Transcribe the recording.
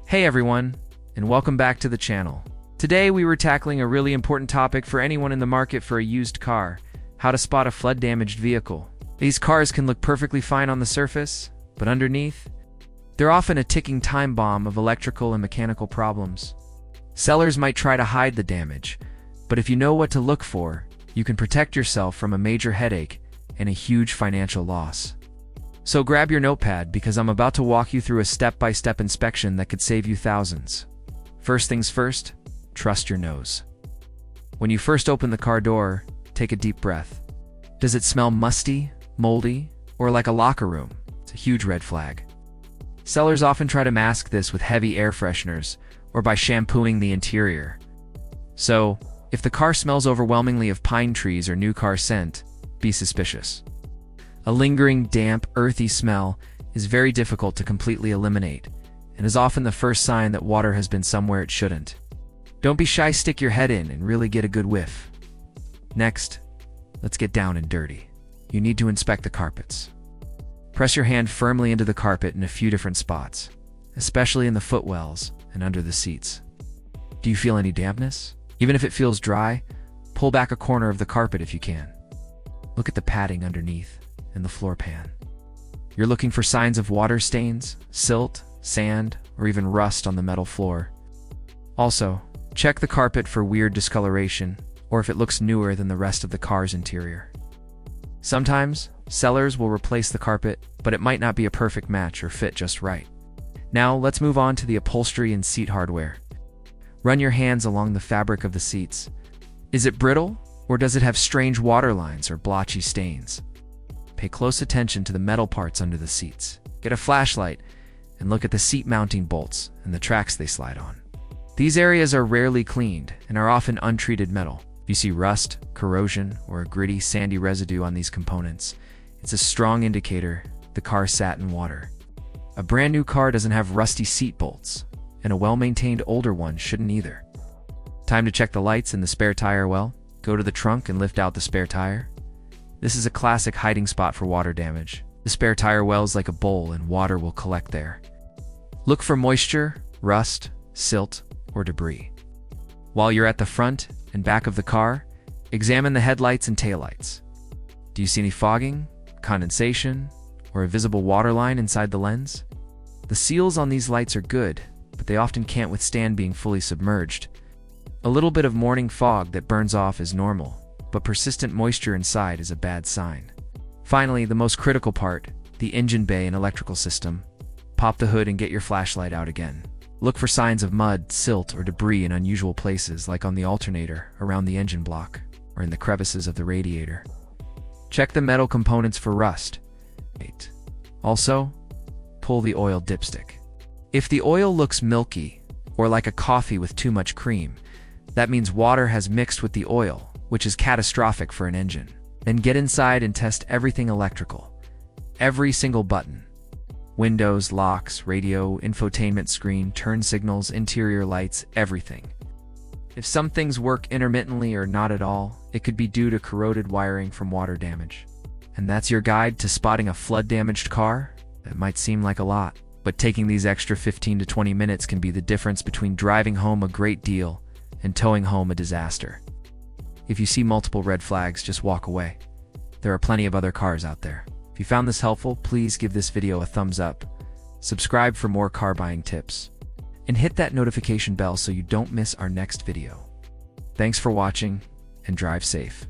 Hey everyone, and welcome back to the channel. Today we were tackling a really important topic for anyone in the market for a used car: how to spot a flood-damaged vehicle. These cars can look perfectly fine on the surface, but underneath, they're often a ticking time bomb of electrical and mechanical problems. Sellers might try to hide the damage, but if you know what to look for, you can protect yourself from a major headache and a huge financial loss. So grab your notepad, because I'm about to walk you through a step-by-step inspection that could save you thousands. First things first, trust your nose. When you first open the car door, take a deep breath. Does it smell musty, moldy, or like a locker room? It's a huge red flag. Sellers often try to mask this with heavy air fresheners or by shampooing the interior. So, if the car smells overwhelmingly of pine trees or new car scent, be suspicious. A lingering, damp, earthy smell is very difficult to completely eliminate, and is often the first sign that water has been somewhere it shouldn't. Don't be shy, stick your head in and really get a good whiff. Next, let's get down and dirty. You need to inspect the carpets. Press your hand firmly into the carpet in a few different spots, especially in the footwells and under the seats. Do you feel any dampness? Even if it feels dry, pull back a corner of the carpet if you can. Look at the padding underneath and the floor pan. You're looking for signs of water stains, silt, sand, or even rust on the metal floor. Also, check the carpet for weird discoloration or if it looks newer than the rest of the car's interior. Sometimes, sellers will replace the carpet, but it might not be a perfect match or fit just right. Now, let's move on to the upholstery and seat hardware. Run your hands along the fabric of the seats. Is it brittle, or does it have strange water lines or blotchy stains? Pay close attention to the metal parts under the seats. Get a flashlight and look at the seat mounting bolts and the tracks they slide on. These areas are rarely cleaned and are often untreated metal. If you see rust, corrosion, or a gritty, sandy residue on these components, it's a strong indicator the car sat in water. A brand new car doesn't have rusty seat bolts, and a well-maintained older one shouldn't either. Time to check the lights and the spare tire well. Go to the trunk and lift out the spare tire. This is a classic hiding spot for water damage. The spare tire well is like a bowl and water will collect there. Look for moisture, rust, silt, or debris. While you're at the front and back of the car, examine the headlights and taillights. Do you see any fogging, condensation, or a visible water line inside the lens? The seals on these lights are good, but they often can't withstand being fully submerged. A little bit of morning fog that burns off is normal, but persistent moisture inside is a bad sign. Finally, the most critical part, the engine bay and electrical system. Pop the hood and get your flashlight out again. Look for signs of mud, silt, or debris in unusual places, like on the alternator, around the engine block, or in the crevices of the radiator. Check the metal components for rust. Also, pull the oil dipstick. If the oil looks milky, or like a coffee with too much cream, that means water has mixed with the oil, which is catastrophic for an engine. Then get inside and test everything electrical. Every single button. Windows, locks, radio, infotainment screen, turn signals, interior lights, everything. If some things work intermittently or not at all, it could be due to corroded wiring from water damage. And that's your guide to spotting a flood-damaged car? That might seem like a lot, but taking these extra 15 to 20 minutes can be the difference between driving home a great deal and towing home a disaster. If you see multiple red flags, just walk away. There are plenty of other cars out there. If you found this helpful, please give this video a thumbs up, subscribe for more car buying tips, and hit that notification bell so you don't miss our next video. Thanks for watching, and drive safe.